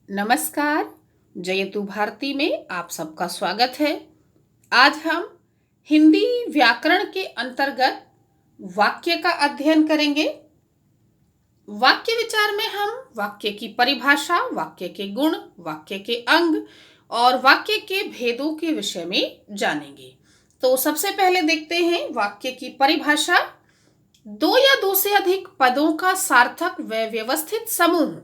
नमस्कार। जयतु भारती में आप सबका स्वागत है। आज हम हिंदी व्याकरण के अंतर्गत वाक्य का अध्ययन करेंगे। वाक्य विचार में हम वाक्य की परिभाषा, वाक्य के गुण, वाक्य के अंग और वाक्य के भेदों के विषय में जानेंगे। तो सबसे पहले देखते हैं वाक्य की परिभाषा। दो या दो से अधिक पदों का सार्थक व व्यवस्थित समूह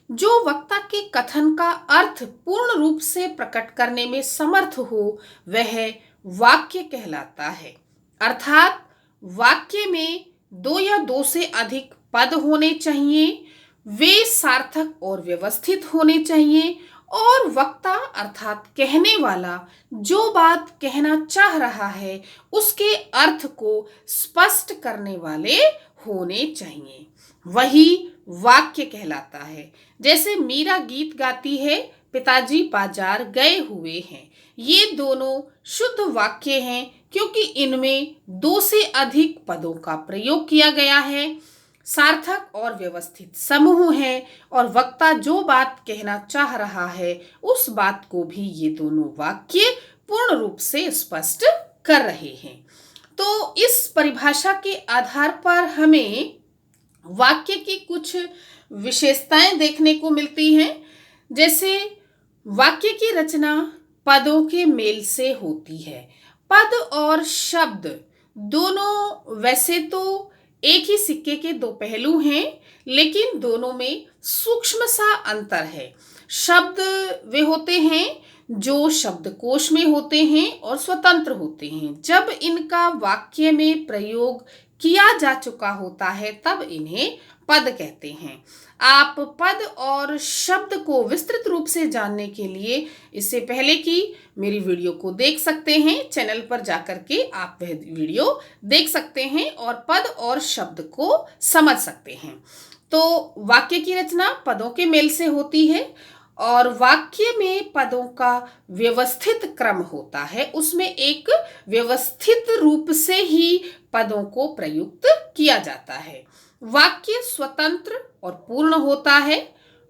जो वक्ता के कथन का अर्थ पूर्ण रूप से प्रकट करने में समर्थ हो, वह वाक्य कहलाता है। अर्थात वाक्य में दो या दो से अधिक पद होने चाहिए, वे सार्थक और व्यवस्थित होने चाहिए और वक्ता अर्थात कहने वाला जो बात कहना चाह रहा है उसके अर्थ को स्पष्ट करने वाले होने चाहिए, वही वाक्य कहलाता है। जैसे मीरा गीत गाती है, पिताजी बाजार गए हुए हैं। ये दोनों शुद्ध वाक्य हैं क्योंकि इनमें दो से अधिक पदों का प्रयोग किया गया है, सार्थक और व्यवस्थित समूह है और वक्ता जो बात कहना चाह रहा है उस बात को भी ये दोनों वाक्य पूर्ण रूप से स्पष्ट कर रहे हैं। तो इस परिभाषा के आधार पर हमें वाक्य की कुछ विशेषताएं देखने को मिलती हैं। जैसे वाक्य की रचना पदों के मेल से होती है। पद और शब्द दोनों वैसे तो एक ही सिक्के के दो पहलू हैं, लेकिन दोनों में सूक्ष्म सा अंतर है। शब्द वे होते हैं जो शब्दकोश में होते हैं और स्वतंत्र होते हैं। जब इनका वाक्य में प्रयोग किया जा चुका होता है तब इन्हें पद कहते हैं। आप पद और शब्द को विस्तृत रूप से जानने के लिए इससे पहले की मेरी वीडियो को देख सकते हैं। चैनल पर जाकर के आप वह वीडियो देख सकते हैं और पद और शब्द को समझ सकते हैं। तो वाक्य की रचना पदों के मेल से होती है और वाक्य में पदों का व्यवस्थित क्रम होता है। उसमें एक व्यवस्थित रूप से ही पदों को प्रयुक्त किया जाता है। वाक्य स्वतंत्र और पूर्ण होता है।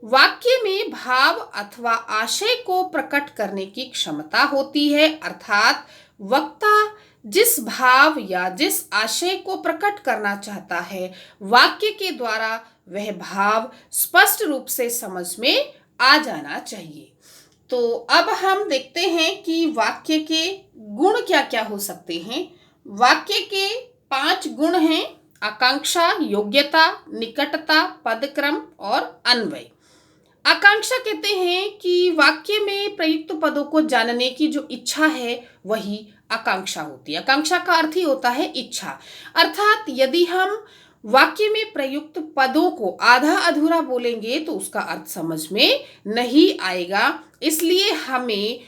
वाक्य में भाव अथवा आशय को प्रकट करने की क्षमता होती है, अर्थात वक्ता जिस भाव या जिस आशय को प्रकट करना चाहता है वाक्य के द्वारा वह भाव स्पष्ट रूप से समझ में आ जाना चाहिए। तो अब हम देखते हैं कि वाक्य के गुण क्या क्या हो सकते हैं। वाक्य के 5 गुण हैं: आकांक्षा, योग्यता, निकटता, पदक्रम और अन्वय। आकांक्षा कहते हैं कि वाक्य में प्रयुक्त पदों को जानने की जो इच्छा है वही आकांक्षा होती है। आकांक्षा का अर्थ ही होता है इच्छा। अर्थात यदि हम वाक्य में प्रयुक्त पदों को आधा अधूरा बोलेंगे तो उसका अर्थ समझ में नहीं आएगा। इसलिए हमें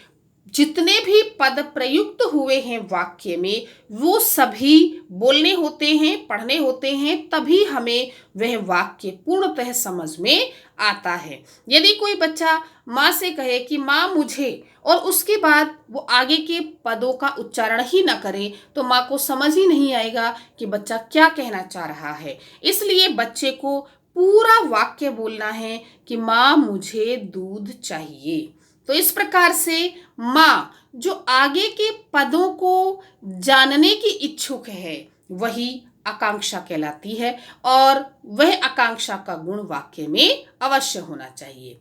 जितने भी पद प्रयुक्त हुए हैं वाक्य में वो सभी बोलने होते हैं, पढ़ने होते हैं, तभी हमें वह वाक्य पूर्णतः समझ में आता है। यदि कोई बच्चा माँ से कहे कि माँ मुझे, और उसके बाद वो आगे के पदों का उच्चारण ही ना करे तो माँ को समझ ही नहीं आएगा कि बच्चा क्या कहना चाह रहा है। इसलिए बच्चे को पूरा वाक्य बोलना है कि माँ मुझे दूध चाहिए। तो इस प्रकार से माँ जो आगे के पदों को जानने की इच्छुक है वही आकांक्षा कहलाती है और वह आकांक्षा का गुण वाक्य में अवश्य होना चाहिए।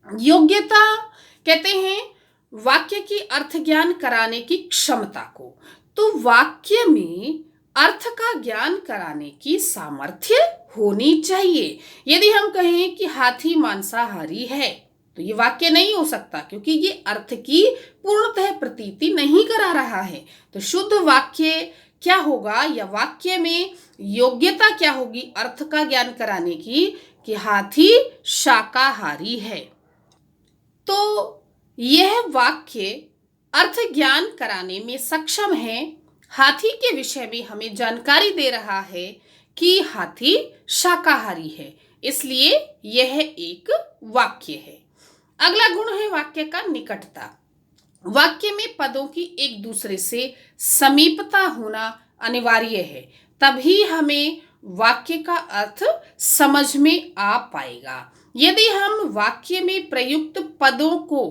योग्यता कहते हैं वाक्य की अर्थ ज्ञान कराने की क्षमता को। तो वाक्य में अर्थ का ज्ञान कराने की सामर्थ्य होनी चाहिए। यदि हम कहें कि हाथी मांसाहारी है तो ये वाक्य नहीं हो सकता, क्योंकि ये अर्थ की पूर्णतः प्रतीति नहीं करा रहा है। तो शुद्ध वाक्य क्या होगा या वाक्य में योग्यता क्या होगी अर्थ का ज्ञान कराने की, कि हाथी शाकाहारी है। तो यह वाक्य अर्थ ज्ञान कराने में सक्षम है। हाथी के विषय में हमें जानकारी दे रहा है कि हाथी शाकाहारी है, इसलिए यह एक वाक्य है। अगला गुण है वाक्य का निकटता। वाक्य में पदों की एक दूसरे से समीपता होना अनिवार्य है, तभी हमें वाक्य का अर्थ समझ में आ पाएगा। यदि हम वाक्य में प्रयुक्त पदों को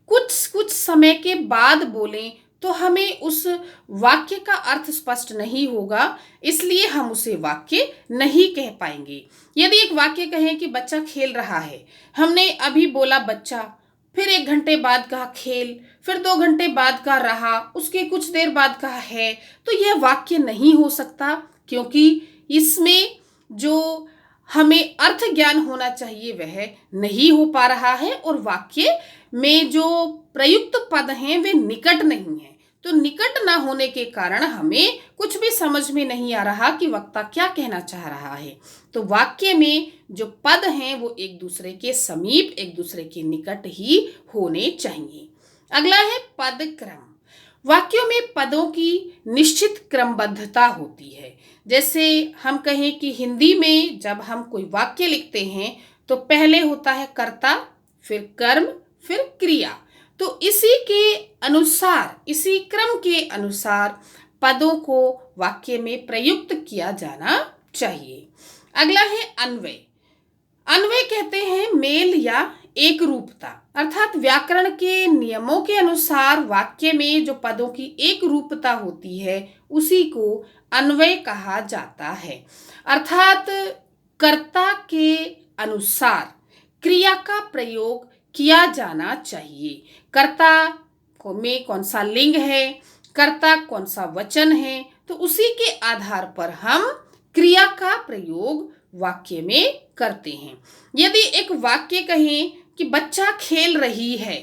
कुछ कुछ समय के बाद बोलें तो हमें उस वाक्य का अर्थ स्पष्ट नहीं होगा, इसलिए हम उसे वाक्य नहीं कह पाएंगे। यदि एक वाक्य कहें कि बच्चा खेल रहा है, हमने अभी बोला बच्चा, फिर 1 घंटे बाद कहा खेल, फिर 2 घंटे बाद कहा रहा, उसके कुछ देर बाद कहा है, तो यह वाक्य नहीं हो सकता, क्योंकि इसमें जो हमें अर्थ ज्ञान होना चाहिए वह नहीं हो पा रहा है, और वाक्य में जो प्रयुक्त पद हैं वे निकट नहीं हैं। तो निकट ना होने के कारण हमें कुछ भी समझ में नहीं आ रहा कि वक्ता क्या कहना चाह रहा है। तो वाक्य में जो पद हैं वो एक दूसरे के समीप, एक दूसरे के निकट ही होने चाहिए। अगला है पद क्रम। वाक्यों में पदों की निश्चित क्रमबद्धता होती है। जैसे हम कहें कि हिंदी में जब हम कोई वाक्य लिखते हैं तो पहले होता है कर्ता, फिर कर्म, फिर क्रिया। तो इसी के अनुसार, इसी क्रम के अनुसार पदों को वाक्य में प्रयुक्त किया जाना चाहिए। अगला है अन्वय। अन्वय कहते हैं मेल या एक रूपता, अर्थात व्याकरण के नियमों के अनुसार वाक्य में जो पदों की एक रूपता होती है उसी को अन्वय कहा जाता है। अर्थात कर्ता के अनुसार क्रिया का प्रयोग किया जाना चाहिए। कर्ता में कौन सा लिंग है, कर्ता कौन सा वचन है, तो उसी के आधार पर हम क्रिया का प्रयोग वाक्य में करते हैं। यदि एक वाक्य कहें कि बच्चा खेल रही है,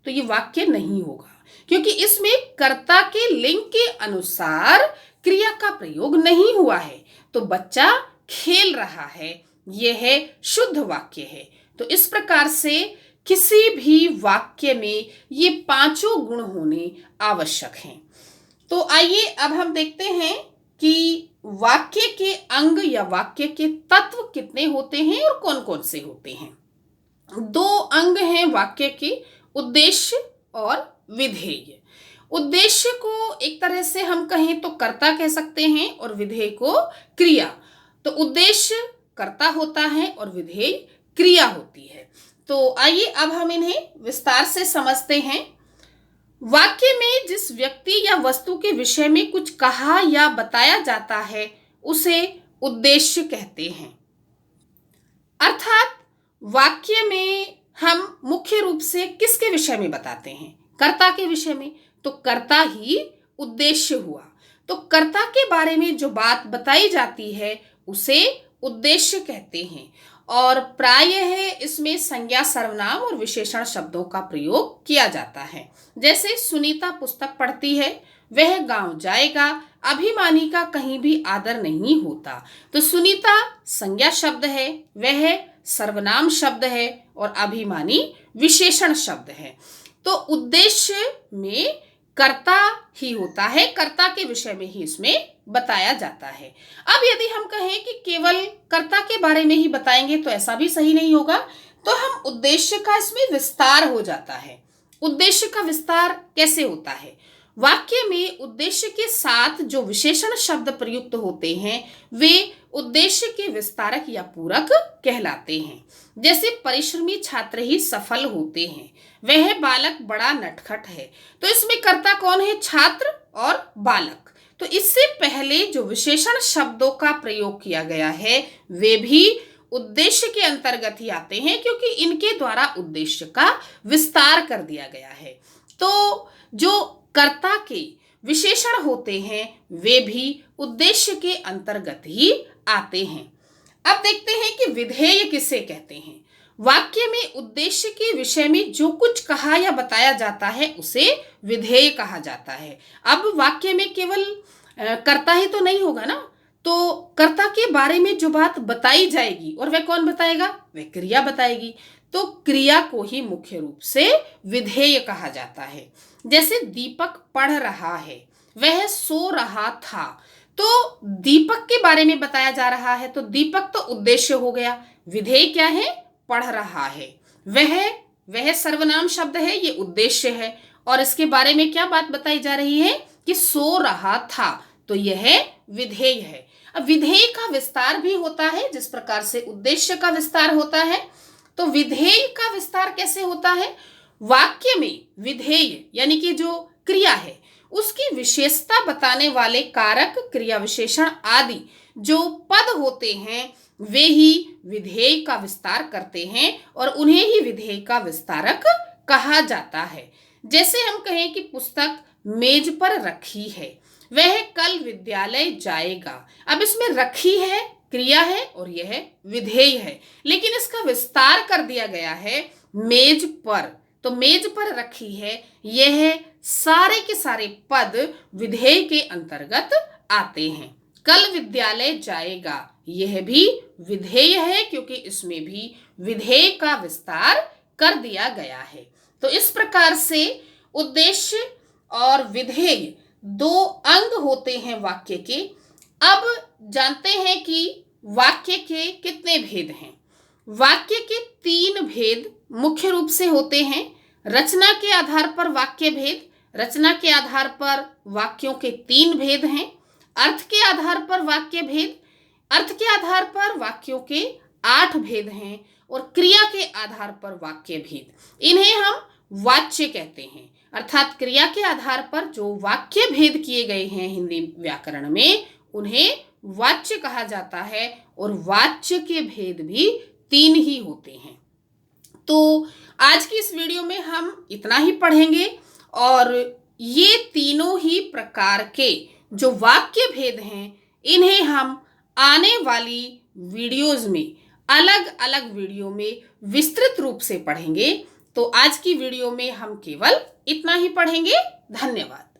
तो ये वाक्य नहीं होगा, क्योंकि इसमें कर्ता के लिंग के अनुसार क्रिया का प्रयोग नहीं हुआ है। तो बच्चा खेल रहा है, यह शुद्ध वाक्य है। तो इस प्रकार से किसी भी वाक्य में ये पांचों गुण होने आवश्यक हैं। तो आइए अब हम देखते हैं कि वाक्य के अंग या वाक्य के तत्व कितने होते हैं और कौन कौन से होते हैं। 2 अंग हैं वाक्य के, उद्देश्य और विधेय। उद्देश्य को एक तरह से हम कहें तो कर्ता कह सकते हैं और विधेय को क्रिया। तो उद्देश्य कर्ता होता है और विधेय क्रिया होती है। तो आइए अब हम इन्हें विस्तार से समझते हैं। वाक्य में जिस व्यक्ति या वस्तु के विषय में कुछ कहा या बताया जाता है उसे उद्देश्य कहते हैं। अर्थात वाक्य में हम मुख्य रूप से किसके विषय में बताते हैं? कर्ता के विषय में, तो कर्ता ही उद्देश्य हुआ। तो कर्ता के बारे में जो बात बताई जाती है उसे उद्देश्य कहते हैं। और प्रायः इसमें संज्ञा, सर्वनाम और विशेषण शब्दों का प्रयोग किया जाता है। जैसे सुनीता पुस्तक पढ़ती है, वह गांव जाएगा, अभिमानी का कहीं भी आदर नहीं होता। तो सुनीता संज्ञा शब्द है, वह सर्वनाम शब्द है और अभिमानी विशेषण शब्द है। तो उद्देश्य में कर्ता ही होता है, कर्ता के विषय में ही इसमें बताया जाता है। अब यदि हम कहें कि केवल कर्ता के बारे में ही बताएंगे तो ऐसा भी सही नहीं होगा, तो हम उद्देश्य का इसमें विस्तार हो जाता है। उद्देश्य का विस्तार कैसे होता है? वाक्य में उद्देश्य के साथ जो विशेषण शब्द प्रयुक्त होते हैं वे उद्देश्य के विस्तारक या पूरक कहलाते हैं। जैसे परिश्रमी छात्र ही सफल होते हैं, वह बालक बड़ा नटखट है। तो इसमें कर्ता कौन है? छात्र और बालक। तो इससे पहले जो विशेषण शब्दों का प्रयोग किया गया है वे भी उद्देश्य के अंतर्गत ही आते हैं, क्योंकि इनके द्वारा उद्देश्य का विस्तार कर दिया गया है। तो जो कर्ता के विशेषण होते हैं वे भी उद्देश्य के अंतर्गत ही आते हैं। अब देखते हैं कि विधेय किसे कहते हैं। वाक्य में उद्देश्य के विषय में जो कुछ कहा या बताया जाता है उसे विधेय कहा जाता है। अब वाक्य में केवल कर्ता ही तो नहीं होगा ना, तो कर्ता के बारे में जो बात बताई जाएगी, और वह कौन बताएगा? वह क्रिया बताएगी। तो क्रिया को ही मुख्य रूप से विधेय कहा जाता है। जैसे दीपक पढ़ रहा है, वह सो रहा था। तो दीपक के बारे में बताया जा रहा है, तो दीपक तो उद्देश्य हो गया। विधेय क्या है? पढ़ रहा है। वह सर्वनाम शब्द है, ये उद्देश्य है। और इसके बारे में क्या बात बताई जा रही है कि सो रहा था, तो यह विधेय है। अब विधेय का विस्तार भी होता है जिस प्रकार से उद्देश्य का विस्तार होता है। तो विधेय का विस्तार कैसे होता है? वाक्य में विधेय यानी कि जो क्रिया है उसकी विशेषता बताने वाले कारक, क्रिया विशेषण आदि जो पद होते हैं वे ही विधेय का विस्तार करते हैं और उन्हें ही विधेय का विस्तारक कहा जाता है। जैसे हम कहें कि पुस्तक मेज पर रखी है, वह कल विद्यालय जाएगा। अब इसमें रखी है क्रिया है और यह विधेय है, लेकिन इसका विस्तार कर दिया गया है मेज पर। तो मेज पर रखी है, यह सारे के सारे पद विधेय के अंतर्गत आते हैं। कल विद्यालय जाएगा, यह भी विधेय है क्योंकि इसमें भी विधेय का विस्तार कर दिया गया है। तो इस प्रकार से उद्देश्य और विधेय दो अंग होते हैं वाक्य के। अब जानते हैं कि वाक्य के कितने भेद हैं। वाक्य के 3 भेद मुख्य रूप से होते हैं। रचना के आधार पर वाक्य भेद, रचना के आधार पर वाक्यों के 3 भेद हैं। अर्थ के आधार पर वाक्य भेद, अर्थ के आधार पर वाक्यों के 8 भेद हैं और क्रिया के आधार पर वाक्य भेद। इन्हें हम वाच्य कहते हैं, अर्थात क्रिया के आधार पर जो वाक्य भेद किए गए हैं हिंदी व्याकरण में उन्हें वाच्य कहा जाता है और वाच्य के भेद भी 3 ही होते हैं। तो आज की इस वीडियो में हम इतना ही पढ़ेंगे और ये तीनों ही प्रकार के जो वाक्य भेद हैं इन्हें हम आने वाली वीडियोज में अलग अलग वीडियो में विस्तृत रूप से पढ़ेंगे। तो आज की वीडियो में हम केवल इतना ही पढ़ेंगे। धन्यवाद।